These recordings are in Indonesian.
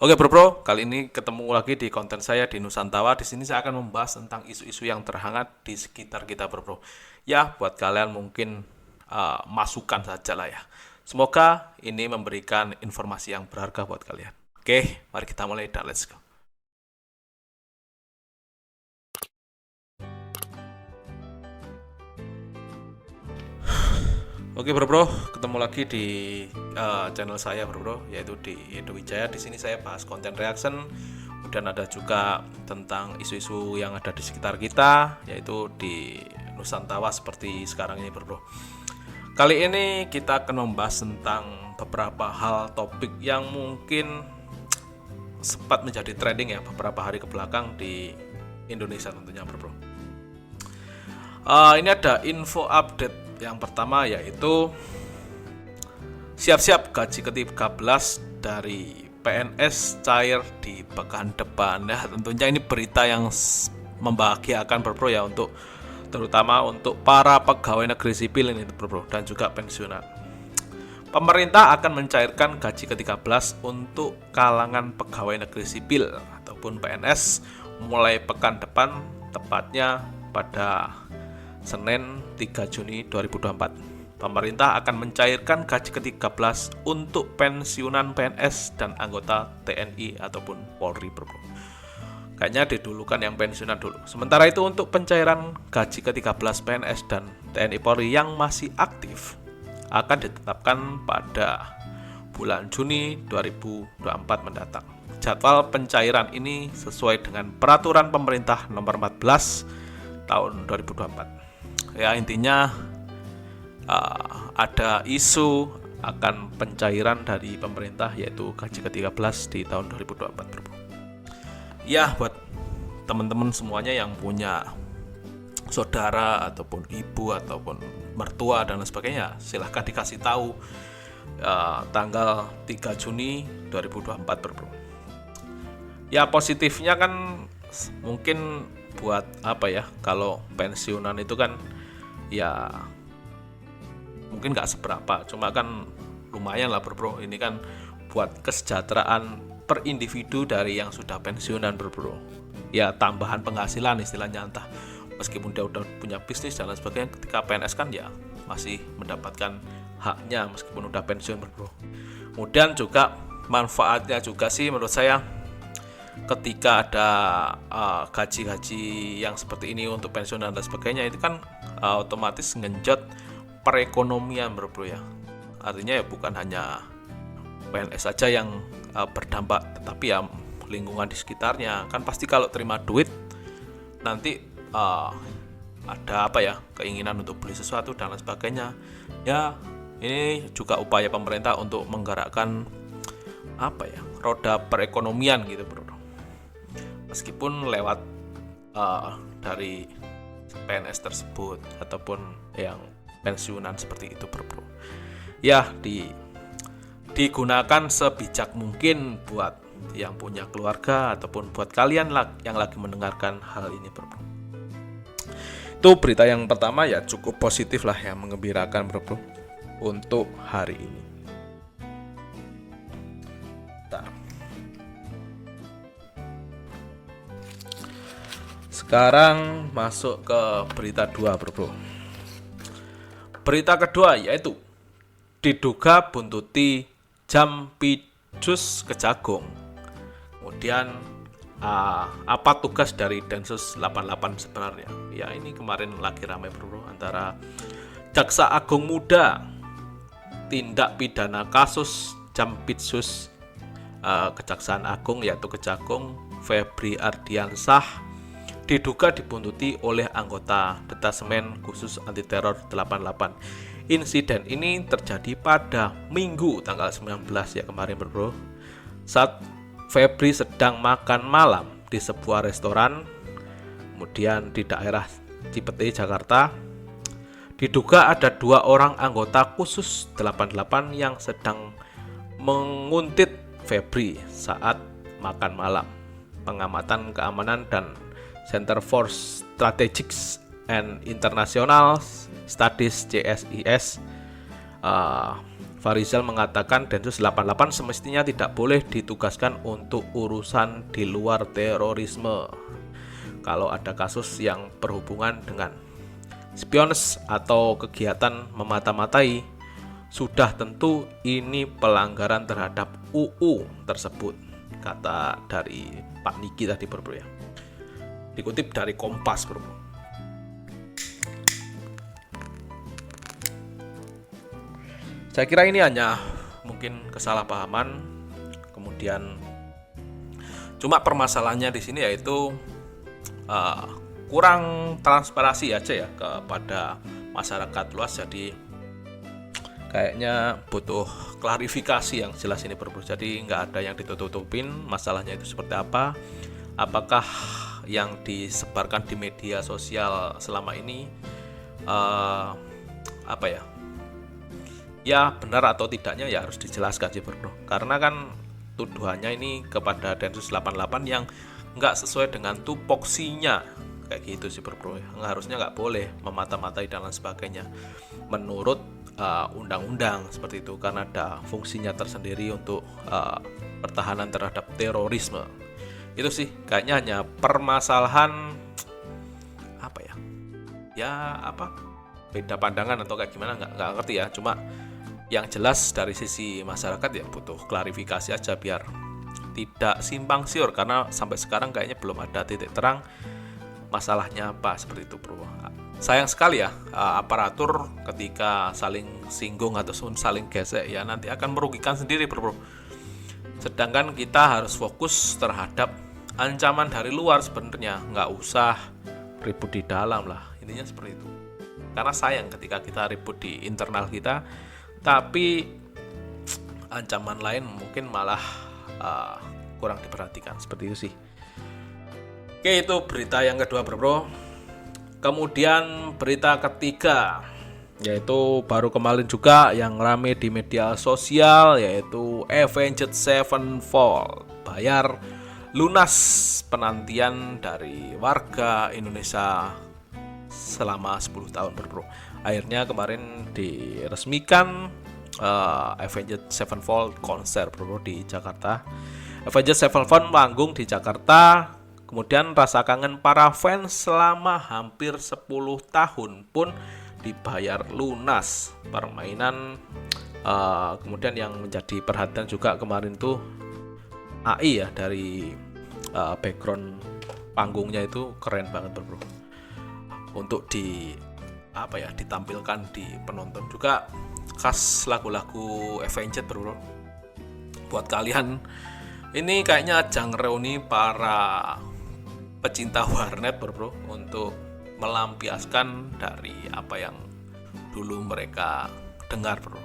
Oke bro, kali ini ketemu lagi di konten saya di Nusantawa. Di sini saya akan membahas tentang isu-isu yang terhangat di sekitar kita bro. Ya, buat kalian mungkin masukan saja lah ya. Semoga ini memberikan informasi yang berharga buat kalian. Oke, mari kita mulai dan let's go. Oke bro, ketemu lagi di channel saya bro, yaitu di Edo Wijaya. Di sini saya bahas konten reaction, kemudian ada juga tentang isu-isu yang ada di sekitar kita, yaitu di Nusantawa seperti sekarang ini bro. Kali ini kita akan membahas tentang beberapa hal topik yang mungkin sempat menjadi trending ya beberapa hari kebelakang di Indonesia tentunya bro. Ini ada info update yang pertama, yaitu siap-siap gaji ke-13 dari PNS cair di pekan depan. Ya, tentunya ini berita yang membahagiakan bro ya, untuk terutama untuk para pegawai negeri sipil ini bro, dan juga pensiunan. Pemerintah akan mencairkan gaji ke-13 untuk kalangan pegawai negeri sipil ataupun PNS mulai pekan depan, tepatnya pada Senin 3 Juni 2024. Pemerintah akan mencairkan gaji ke-13 untuk pensiunan PNS dan anggota TNI ataupun Polri bro. Kayaknya didulukan yang pensiunan dulu. Sementara itu untuk pencairan gaji ke-13 PNS dan TNI Polri yang masih aktif akan ditetapkan pada bulan Juni 2024 mendatang. Jadwal pencairan ini sesuai dengan peraturan pemerintah nomor 14 tahun 2024. Ya, intinya ada isu akan pencairan dari pemerintah, yaitu gaji ke-13 di tahun 2024 bro. Ya, buat teman-teman semuanya yang punya saudara ataupun ibu ataupun mertua dan lain sebagainya, silahkan dikasih tahu tanggal 3 Juni 2024 bro. Ya, positifnya kan mungkin buat apa ya, kalau pensiunan itu kan ya mungkin nggak seberapa, cuma kan lumayan lah bro. Ini kan buat kesejahteraan per individu dari yang sudah pensiunan bro. Ya, tambahan penghasilan istilahnya, entah meskipun dia udah punya bisnis dan lain sebagainya, ketika PNS kan ya masih mendapatkan haknya meskipun udah pensiun bro. Kemudian juga manfaatnya juga sih menurut saya, ketika ada gaji-gaji yang seperti ini untuk pensiunan dan sebagainya, itu kan otomatis ngenjot perekonomian bro ya. Artinya ya bukan hanya PNS saja yang berdampak, tetapi ya lingkungan di sekitarnya kan pasti kalau terima duit nanti ada apa ya, keinginan untuk beli sesuatu dan lain sebagainya. Ya, ini juga upaya pemerintah untuk menggerakkan apa ya, roda perekonomian gitu bro, meskipun lewat dari PNS tersebut ataupun yang pensiunan seperti itu bro. Ya, digunakan sebijak mungkin buat yang punya keluarga ataupun buat kalian yang lagi mendengarkan hal ini bro. Itu berita yang pertama, ya cukup positif lah, yang mengembirakan bro untuk hari ini. Sekarang masuk ke berita 2 bro. Berita kedua yaitu diduga buntuti Jampitsus Kejagung. Kemudian apa tugas dari Densus 88 sebenarnya? Ya, ini kemarin lagi ramai bro, antara Jaksa Agung Muda tindak pidana kasus Jampitsus Kejaksaan Agung, yaitu Kejagung, Febri Ardiansah, diduga dibuntuti oleh anggota Detasemen Khusus Anti Teror 88. Insiden ini terjadi pada Minggu tanggal 19 ya kemarin bro, saat Febri sedang makan malam di sebuah restoran kemudian di daerah Cipete, Jakarta. Diduga ada 2 orang anggota Khusus 88 yang sedang menguntit Febri saat makan malam. Pengamatan keamanan dan Center for Strategic and International Studies CSIS Fahrizal mengatakan Densus 88 semestinya tidak boleh ditugaskan untuk urusan di luar terorisme. Kalau ada kasus yang berhubungan dengan spionage atau kegiatan memata-matai, sudah tentu ini pelanggaran terhadap UU tersebut, kata dari Pak Niki tadi bro ya. Dikutip dari Kompas bro. Saya kira ini hanya mungkin kesalahpahaman. Kemudian cuma permasalahannya di sini yaitu kurang transparansi aja ya kepada masyarakat luas. Jadi kayaknya butuh klarifikasi yang jelas ini bro. Jadi nggak ada yang ditutup-tutupin masalahnya itu seperti apa. Apakah yang disebarkan di media sosial selama ini ya benar atau tidaknya ya harus dijelaskan sih bro. Karena kan tuduhannya ini kepada Densus 88 yang nggak sesuai dengan tupoksinya kayak gitu sih bro. Harusnya nggak boleh memata-matai dan lain sebagainya menurut undang-undang seperti itu, karena ada fungsinya tersendiri untuk pertahanan terhadap terorisme. Itu sih kayaknya hanya permasalahan beda pandangan atau kayak gimana nggak ngerti ya. Cuma yang jelas dari sisi masyarakat ya butuh klarifikasi aja biar tidak simpang siur, karena sampai sekarang kayaknya belum ada titik terang masalahnya apa seperti itu bro. Sayang sekali ya aparatur ketika saling singgung atau saling gesek ya nanti akan merugikan sendiri bro. Sedangkan kita harus fokus terhadap ancaman dari luar sebenarnya, nggak usah ribut di dalam lah, intinya seperti itu. Karena sayang ketika kita ribut di internal kita tapi ancaman lain mungkin malah kurang diperhatikan, seperti itu sih. Oke, itu berita yang kedua bro. Kemudian berita ketiga yaitu baru kemarin juga yang rame di media sosial, yaitu Avenged Sevenfold bayar lunas penantian dari warga Indonesia selama 10 tahun bro. Akhirnya kemarin diresmikan Avenged Sevenfold konser bro di Jakarta. Avenged Sevenfold manggung di Jakarta. Kemudian rasa kangen para fans selama hampir 10 tahun pun dibayar lunas. Permainan kemudian yang menjadi perhatian juga kemarin tuh AI ya, dari background panggungnya itu keren banget bro. Untuk ditampilkan di penonton juga khas lagu-lagu Avenged bro. Buat kalian ini kayaknya ajang reuni para pecinta warnet bro untuk melampiaskan dari apa yang dulu mereka dengar bro.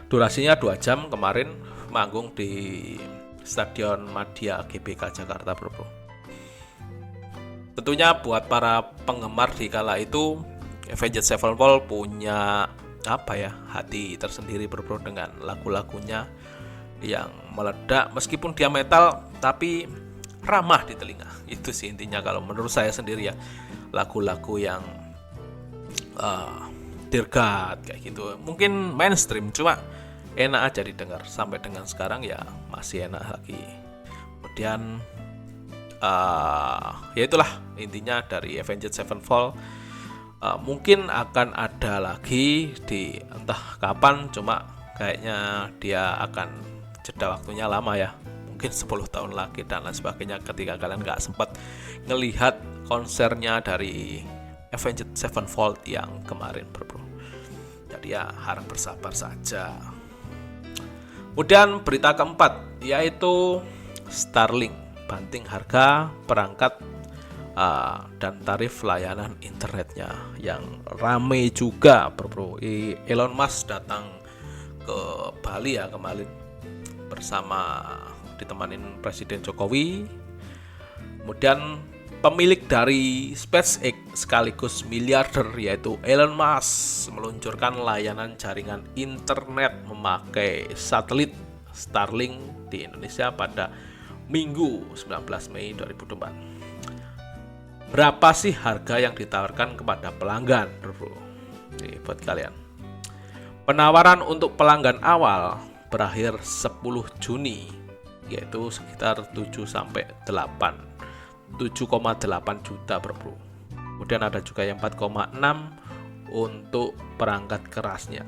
Durasinya 2 jam kemarin manggung di Stadion Madia GBK Jakarta bro. Tentunya buat para penggemar di kala itu Avenged Sevenfold punya hati tersendiri bro dengan lagu-lagunya yang meledak, meskipun dia metal tapi ramah di telinga. Itu sih intinya kalau menurut saya sendiri ya, lagu-lagu yang dirgat kayak gitu mungkin mainstream cuma enak aja didengar, sampai dengan sekarang ya masih enak lagi. Kemudian ya itulah intinya dari Avenged Sevenfold. Mungkin akan ada lagi di entah kapan, cuma kayaknya dia akan jeda waktunya lama ya, mungkin 10 tahun lagi dan lain sebagainya, ketika kalian nggak sempat ngelihat konsernya dari Avenged Sevenfold yang kemarin bro. Jadi ya harap bersabar saja. Kemudian berita keempat yaitu Starlink banting harga perangkat dan tarif layanan internetnya yang rame juga bro. Elon Musk datang ke Bali ya kemarin bersama ditemanin Presiden Jokowi. Kemudian pemilik dari SpaceX sekaligus miliarder yaitu Elon Musk meluncurkan layanan jaringan internet memakai satelit Starlink di Indonesia pada Minggu 19 Mei 2024. Berapa sih harga yang ditawarkan kepada pelanggan bro? Ini buat kalian. Penawaran untuk pelanggan awal berakhir 10 Juni, yaitu sekitar 7,8 juta bro. Kemudian ada juga yang 4,6 untuk perangkat kerasnya.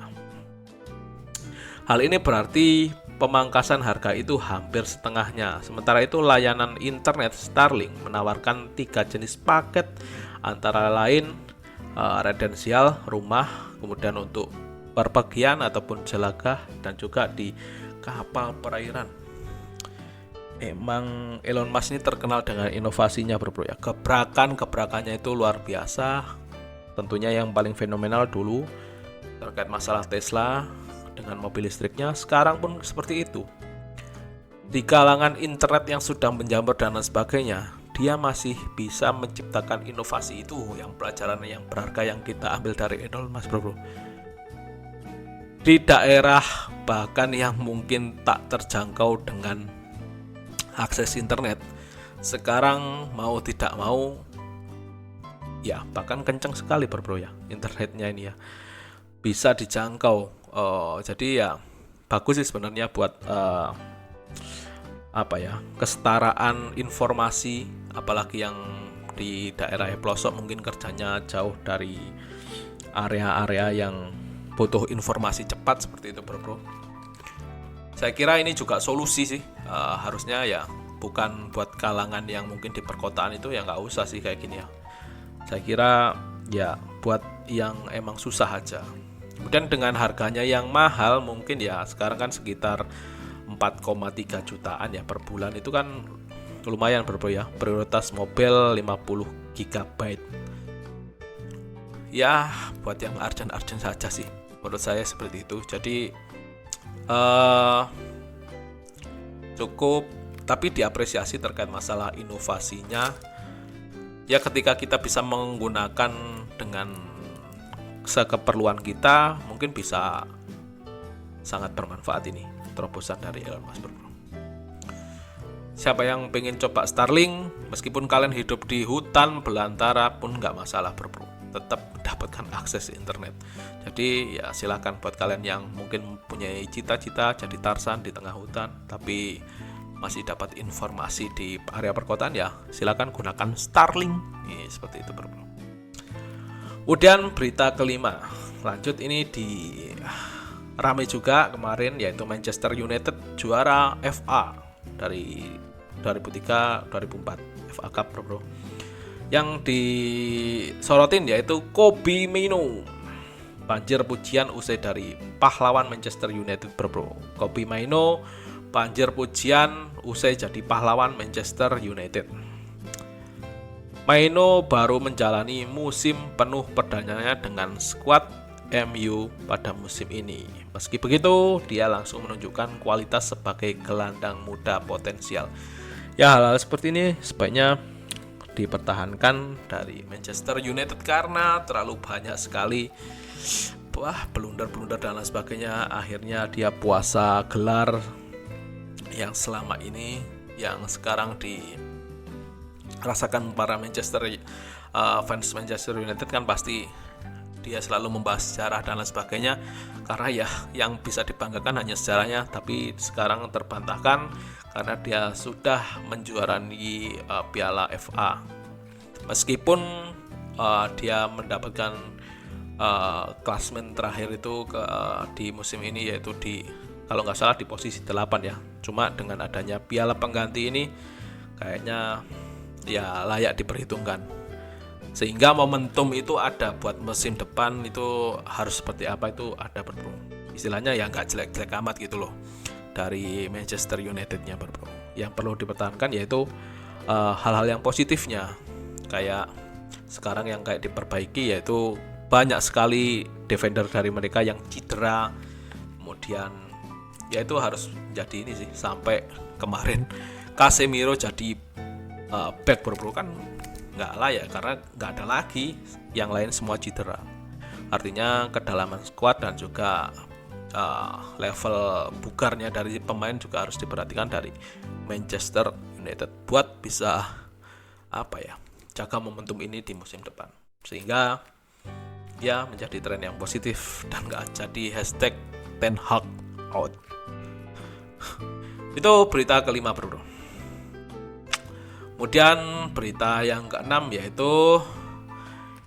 Hal ini berarti pemangkasan harga itu hampir setengahnya. Sementara itu layanan internet Starlink menawarkan 3 jenis paket, antara lain residensial, rumah, kemudian untuk berpergian ataupun jelajah, dan juga di kapal perairan. Emang Elon Musk ini terkenal dengan inovasinya bro ya. Gebrakannya itu luar biasa. Tentunya yang paling fenomenal dulu terkait masalah Tesla dengan mobil listriknya, sekarang pun seperti itu. Di kalangan internet yang sudah menjamur dan lain sebagainya, dia masih bisa menciptakan inovasi itu, yang pelajaran yang berharga yang kita ambil dari Elon Musk bro. Di daerah bahkan yang mungkin tak terjangkau dengan akses internet, sekarang mau tidak mau ya bahkan kencang sekali bro ya internetnya ini ya, bisa dijangkau. Jadi ya bagus sih sebenarnya buat kesetaraan informasi, apalagi yang di daerah pelosok mungkin kerjanya jauh dari area-area yang butuh informasi cepat seperti itu bro. Saya kira ini juga solusi sih, harusnya ya bukan buat kalangan yang mungkin di perkotaan itu ya nggak usah sih kayak gini ya. Saya kira ya buat yang emang susah aja. Kemudian dengan harganya yang mahal, mungkin ya sekarang kan sekitar 4,3 jutaan ya per bulan, itu kan lumayan bro ya. Prioritas mobil 50 GB. Ya buat yang urgent saja sih menurut saya seperti itu. Jadi cukup, tapi diapresiasi terkait masalah inovasinya ya. Ketika kita bisa menggunakan dengan sekeperluan kita, mungkin bisa sangat bermanfaat ini terobosan dari Elon Musk bro. Siapa yang pengen coba Starlink, meskipun kalian hidup di hutan belantara pun nggak masalah bro, tetap mendapatkan akses internet. Jadi ya silakan buat kalian yang mungkin punya cita-cita jadi Tarzan di tengah hutan tapi masih dapat informasi di area perkotaan, ya silakan gunakan Starlink. Seperti itu bro. Kemudian berita kelima, lanjut ini di ramai juga kemarin, yaitu Manchester United juara FA dari 2003-2004 FA Cup bro. Yang disorotin yaitu Kobbie Mainoo, banjir pujian usai dari pahlawan Manchester United bro. Kobbie Mainoo banjir pujian usai jadi pahlawan Manchester United. Mainoo baru menjalani musim penuh perdananya dengan skuad MU pada musim ini. Meski begitu, dia langsung menunjukkan kualitas sebagai gelandang muda potensial. Ya, hal-hal seperti ini sebaiknya dipertahankan dari Manchester United karena terlalu banyak sekali blunder-blunder dan lain sebagainya. Akhirnya dia puasa gelar yang selama ini, yang sekarang dirasakan para fans Manchester United kan pasti dia selalu membahas sejarah dan lain sebagainya, karena ya yang bisa dibanggakan hanya sejarahnya, tapi sekarang terbantahkan karena dia sudah menjuarai Piala FA. Meskipun dia mendapatkan klasmen terakhir itu di musim ini, yaitu kalau nggak salah di posisi 8 ya. Cuma dengan adanya piala pengganti ini kayaknya ya layak diperhitungkan, sehingga momentum itu ada buat musim depan. Itu harus seperti apa itu ada bro. Istilahnya ya nggak jelek-jelek amat gitu loh dari Manchester United-nya bro. Yang perlu dipertahankan yaitu hal-hal yang positifnya, kayak sekarang yang kayak diperbaiki, yaitu banyak sekali defender dari mereka yang cedera. Kemudian ya itu harus jadi ini sih, sampai kemarin Casemiro jadi back bro kan nggak layak karena nggak ada lagi, yang lain semua cedera. Artinya kedalaman skuad dan juga level bugarnya dari pemain juga harus diperhatikan dari Manchester United buat bisa jaga momentum ini di musim depan, sehingga ya menjadi tren yang positif dan gak jadi hashtag Ten Hag out. Itu berita kelima bro. Kemudian berita yang keenam yaitu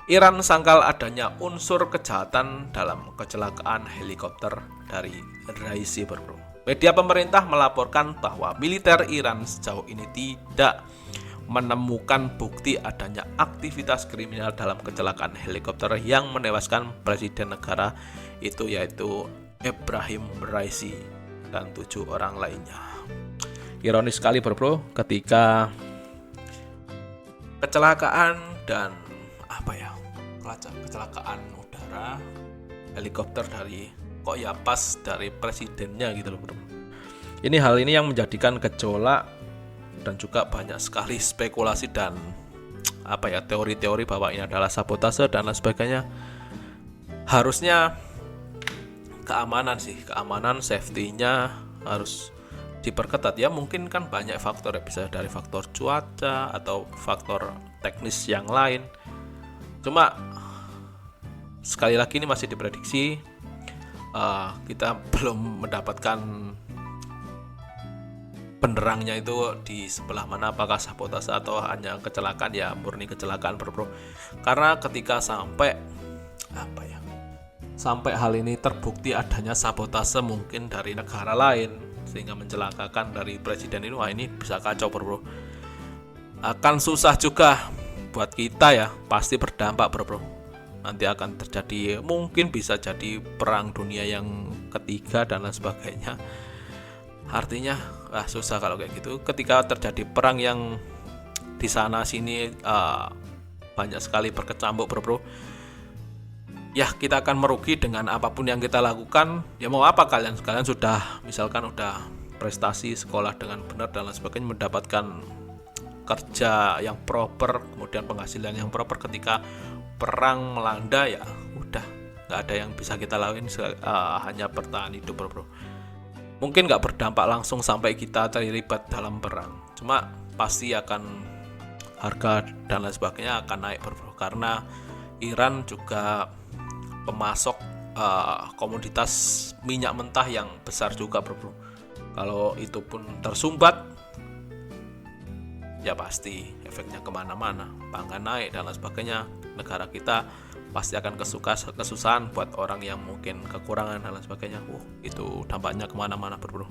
Iran sangkal adanya unsur kejahatan dalam kecelakaan helikopter dari Raisi bro. Media pemerintah melaporkan bahwa militer Iran sejauh ini tidak menemukan bukti adanya aktivitas kriminal dalam kecelakaan helikopter yang menewaskan presiden negara itu yaitu Ebrahim Raisi dan 7 orang lainnya. Ironis sekali bro, ketika kecelakaan dan kecelakaan udara helikopter dari kok ya pas dari presidennya gitu loh bro. Hal ini yang menjadikan gejolak dan juga banyak sekali spekulasi dan teori-teori bahwa ini adalah sabotase dan lain sebagainya. Harusnya keamanan safety-nya harus diperketat ya. Mungkin kan banyak faktor ya, bisa dari faktor cuaca atau faktor teknis yang lain. Cuma sekali lagi ini masih diprediksi, kita belum mendapatkan penerangnya itu di sebelah mana, apakah sabotase atau hanya kecelakaan, ya murni kecelakaan bro. Karena ketika sampai hal ini terbukti adanya sabotase mungkin dari negara lain sehingga mencelakakan dari presiden ini, wah ini bisa kacau bro. Akan susah juga buat kita ya, pasti berdampak bro. Nanti akan terjadi, mungkin bisa jadi perang dunia yang ketiga dan lain sebagainya. Artinya susah kalau kayak gitu. Ketika terjadi perang yang di sana sini banyak sekali berkecamuk bro. Ya kita akan merugi dengan apapun yang kita lakukan. Ya mau apa kalian sudah misalkan udah prestasi sekolah dengan benar dan lain sebagainya, mendapatkan kerja yang proper, kemudian penghasilan yang proper, ketika perang melanda ya udah nggak ada yang bisa kita lakuin, hanya bertahan hidup bro. Mungkin nggak berdampak langsung sampai kita terlibat dalam perang, cuma pasti akan harga dan lain sebagainya akan naik bro, karena Iran juga pemasok komoditas minyak mentah yang besar juga bro. Kalau itu pun tersumbat ya pasti efeknya kemana-mana, pangan naik dan lain sebagainya. Negara kita pasti akan kesusahan buat orang yang mungkin kekurangan dan lain sebagainya. Itu dampaknya kemana-mana bro.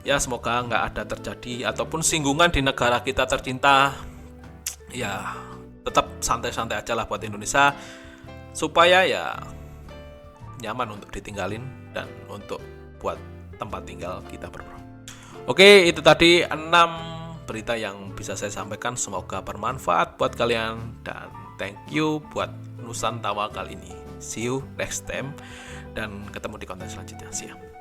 Ya semoga nggak ada terjadi ataupun singgungan di negara kita tercinta. Ya tetap santai-santai aja lah buat Indonesia, supaya ya nyaman untuk ditinggalin dan untuk buat tempat tinggal kita bro. Oke, itu tadi 6 berita yang bisa saya sampaikan, semoga bermanfaat buat kalian dan thank you buat Nusantawa kali ini. See you next time dan ketemu di konten selanjutnya. See ya.